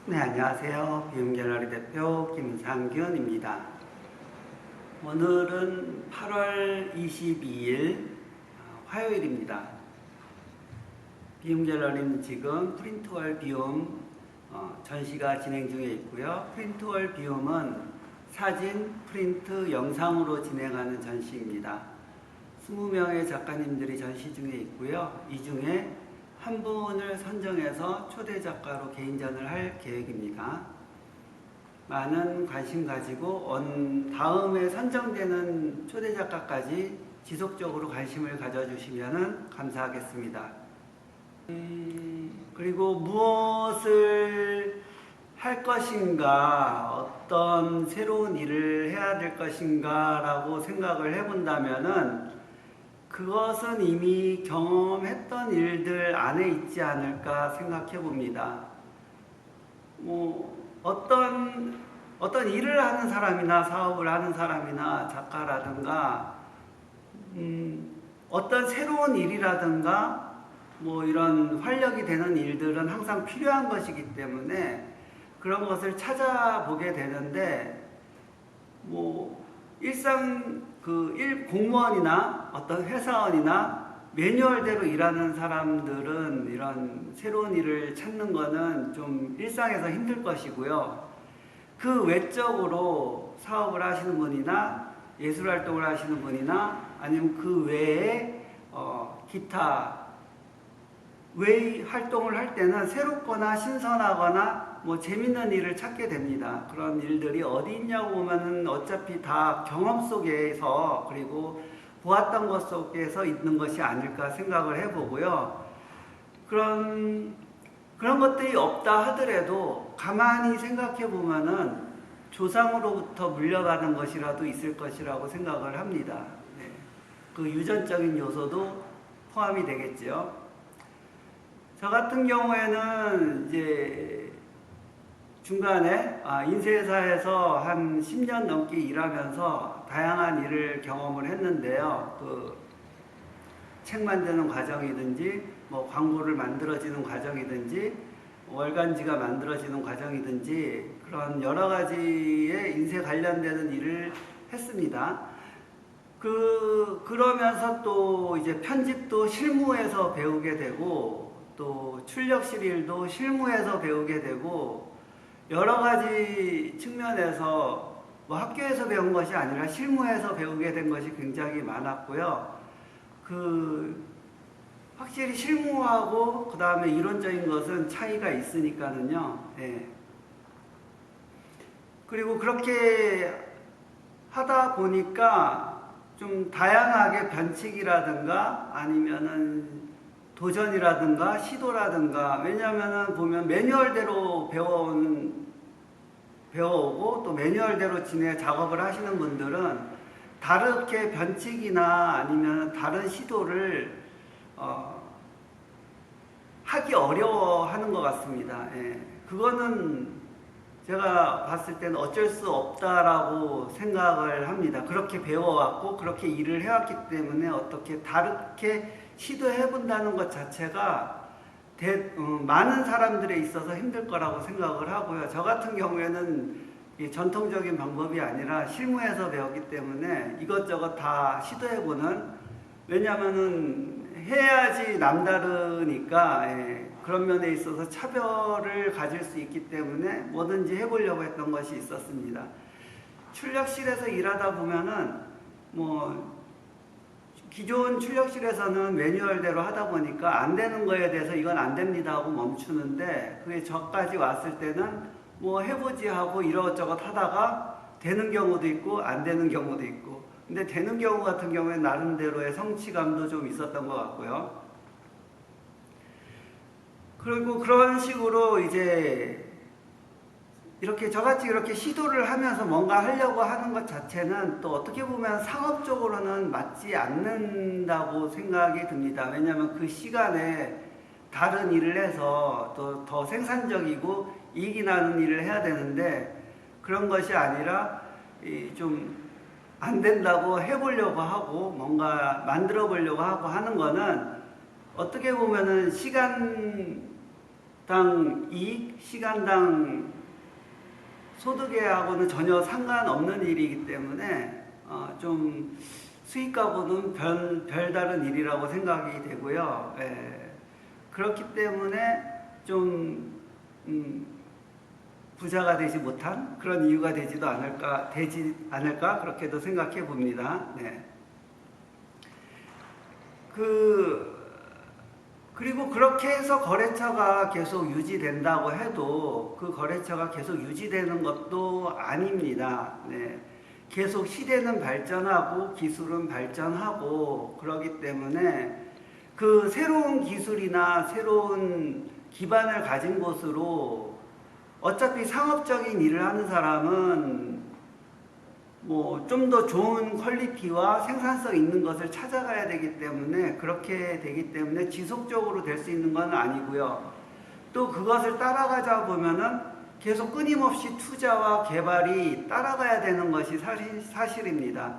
네, 안녕하세요. 비움갤러리 대표 김상균입니다. 오늘은 8월 22일 화요일입니다. 비움갤러리는 지금 프린트월 비움 전시가 진행 중에 있고요. 프린트월 비움은 사진, 프린트, 영상으로 진행하는 전시입니다. 20명의 작가님들이 전시 중에 있고요. 이 중에 한 분을 선정해서 초대 작가로 개인전을 할 계획입니다. 많은 관심 가지고 다음에 선정되는 초대 작가까지 지속적으로 관심을 가져주시면 감사하겠습니다. 그리고 무엇을 할 것인가, 어떤 새로운 일을 해야 될 것인가 라고 생각을 해본다면은 그것은 이미 경험했던 일들 안에 있지 않을까 생각해 봅니다. 어떤 일을 하는 사람이나 사업을 하는 사람이나 작가라든가, 어떤 새로운 일이라든가, 이런 활력이 되는 일들은 항상 필요한 것이기 때문에 그런 것을 찾아보게 되는데, 일상 공무원이나 어떤 회사원이나 매뉴얼대로 일하는 사람들은 이런 새로운 일을 찾는 거는 좀 일상에서 힘들 것이고요. 그 외적으로 사업을 하시는 분이나 예술활동을 하시는 분이나 아니면 그 외에 기타 외의 활동을 할 때는 새롭거나 신선하거나 재밌는 일을 찾게 됩니다. 그런 일들이 어디 있냐고 보면은 어차피 다 경험 속에서 그리고 보았던 것 속에서 있는 것이 아닐까 생각을 해보고요. 그런 것들이 없다 하더라도 가만히 생각해 보면은 조상으로부터 물려받은 것이라도 있을 것이라고 생각을 합니다. 네. 그 유전적인 요소도 포함이 되겠죠. 저 같은 경우에는 이제 중간에 인쇄사에서 한 10년 넘게 일하면서 다양한 일을 경험을 했는데요. 책 만드는 과정이든지 광고를 만들어지는 과정이든지 월간지가 만들어지는 과정이든지 그런 여러 가지의 인쇄 관련되는 일을 했습니다. 그러면서 또 이제 편집도 실무에서 배우게 되고 또 출력실 일도 실무에서 배우게 되고 여러 가지 측면에서 학교에서 배운 것이 아니라 실무에서 배우게 된 것이 굉장히 많았고요. 확실히 실무하고 그 다음에 이론적인 것은 차이가 있으니까는요. 예. 그리고 그렇게 하다 보니까 좀 다양하게 변칙이라든가 아니면은 도전이라든가 시도라든가 왜냐하면 보면 매뉴얼대로 배워오고 또 매뉴얼대로 작업을 하시는 분들은 다르게 변칙이나 아니면 다른 시도를 하기 어려워하는 것 같습니다. 예. 그거는 제가 봤을 때는 어쩔 수 없다라고 생각을 합니다. 그렇게 배워왔고 그렇게 일을 해왔기 때문에 어떻게 다르게 시도해 본다는 것 자체가 많은 사람들에 있어서 힘들 거라고 생각을 하고요. 저 같은 경우에는 전통적인 방법이 아니라 실무에서 배웠기 때문에 이것저것 다 시도해보는, 왜냐하면은 해야지 남다르니까 그런 면에 있어서 차별을 가질 수 있기 때문에 뭐든지 해보려고 했던 것이 있었습니다. 출력실에서 일하다 보면은 기존 출력실에서는 매뉴얼대로 하다 보니까 안 되는 거에 대해서 이건 안 됩니다 하고 멈추는데 그게 저까지 왔을 때는 해보지 하고 이것저것 하다가 되는 경우도 있고 안 되는 경우도 있고, 근데 되는 경우 같은 경우에 나름대로의 성취감도 좀 있었던 것 같고요. 그리고 그런 식으로 이제 저같이 이렇게 시도를 하면서 뭔가 하려고 하는 것 자체는 또 어떻게 보면 상업적으로는 맞지 않는다고 생각이 듭니다. 왜냐하면 그 시간에 다른 일을 해서 또 더 생산적이고 이익이 나는 일을 해야 되는데 그런 것이 아니라 좀 안 된다고 해보려고 하고 뭔가 만들어 보려고 하고 하는 거는 어떻게 보면은 시간 이익, 시간당 소득에하고는 전혀 상관없는 일이기 때문에 좀 수익과고는 별다른 일이라고 생각이 되고요. 예, 그렇기 때문에 좀 부자가 되지 못한 그런 이유가 되지 않을까 그렇게도 생각해 봅니다. 네. 그리고 그렇게 해서 거래처가 계속 유지된다고 해도 그 거래처가 계속 유지되는 것도 아닙니다. 네. 계속 시대는 발전하고 기술은 발전하고 그러기 때문에 그 새로운 기술이나 새로운 기반을 가진 곳으로 어차피 상업적인 일을 하는 사람은 뭐 좀 더 좋은 퀄리티와 생산성 있는 것을 찾아가야 되기 때문에 그렇게 되기 때문에 지속적으로 될 수 있는 건 아니고요. 또 그것을 따라가자 보면은 계속 끊임없이 투자와 개발이 따라가야 되는 것이 사실입니다.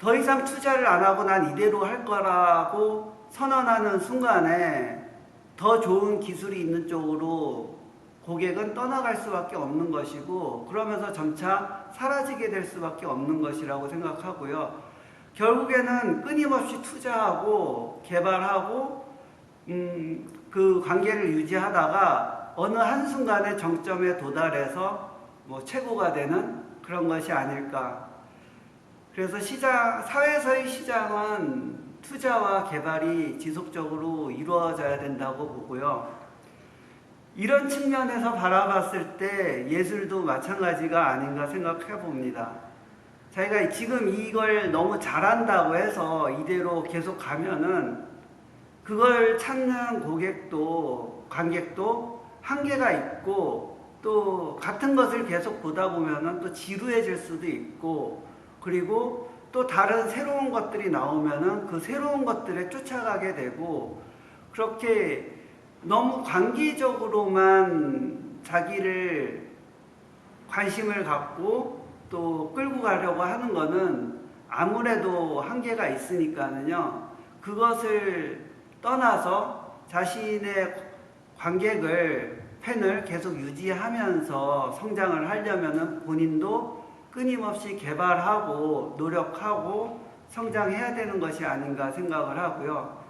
더 이상 투자를 안 하고 난 이대로 할 거라고 선언하는 순간에 더 좋은 기술이 있는 쪽으로 고객은 떠나갈 수밖에 없는 것이고 그러면서 점차 사라지게 될 수밖에 없는 것이라고 생각하고요. 결국에는 끊임없이 투자하고 개발하고 그 관계를 유지하다가 어느 한순간에 정점에 도달해서 뭐 최고가 되는 그런 것이 아닐까. 그래서 사회에서의 시장은 투자와 개발이 지속적으로 이루어져야 된다고 보고요. 이런 측면에서 바라봤을 때 예술도 마찬가지가 아닌가 생각해 봅니다. 자기가 지금 이걸 너무 잘한다고 해서 이대로 계속 가면은 그걸 찾는 관객도 한계가 있고 또 같은 것을 계속 보다 보면은 또 지루해질 수도 있고 그리고 또 다른 새로운 것들이 나오면은 그 새로운 것들에 쫓아가게 되고 그렇게 너무 관계적으로만 자기를 관심을 갖고 또 끌고 가려고 하는 거는 아무래도 한계가 있으니까는요. 그것을 떠나서 자신의 팬을 계속 유지하면서 성장을 하려면은 본인도 끊임없이 개발하고 노력하고 성장해야 되는 것이 아닌가 생각을 하고요.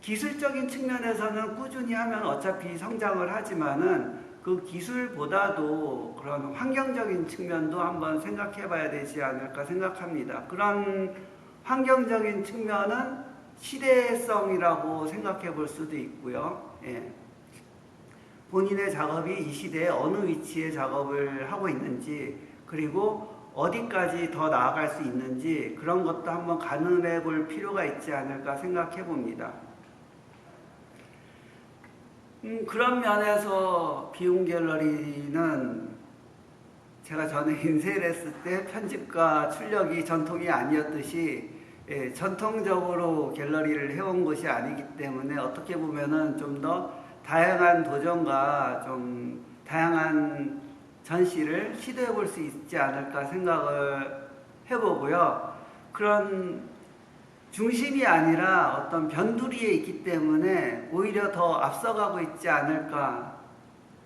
기술적인 측면에서는 꾸준히 하면 어차피 성장을 하지만은 그 기술보다도 그런 환경적인 측면도 한번 생각해 봐야 되지 않을까 생각합니다. 그런 환경적인 측면은 시대성이라고 생각해 볼 수도 있고요. 예. 본인의 작업이 이 시대에 어느 위치에 작업을 하고 있는지 그리고 어디까지 더 나아갈 수 있는지 그런 것도 한번 가늠해 볼 필요가 있지 않을까 생각해 봅니다. 그런 면에서 비움 갤러리는 제가 전에 인쇄를 했을 때 편집과 출력이 전통이 아니었듯이 전통적으로 갤러리를 해온 것이 아니기 때문에 어떻게 보면은 좀 더 다양한 도전과 좀 다양한 전시를 시도해 볼 수 있지 않을까 생각을 해보고요. 그런 중심이 아니라 어떤 변두리에 있기 때문에 오히려 더 앞서가고 있지 않을까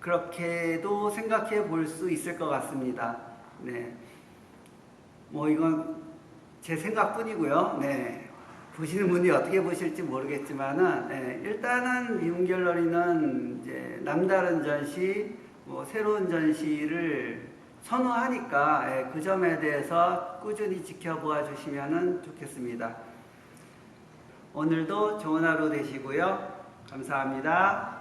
그렇게도 생각해 볼 수 있을 것 같습니다. 네, 뭐 이건 제 생각뿐이고요. 네, 보시는 분이 어떻게 보실지 모르겠지만은 일단은 비움 갤러리는 이제 남다른 전시, 뭐 새로운 전시를 선호하니까 그 점에 대해서 꾸준히 지켜보아 주시면 좋겠습니다. 오늘도 좋은 하루 되시고요. 감사합니다.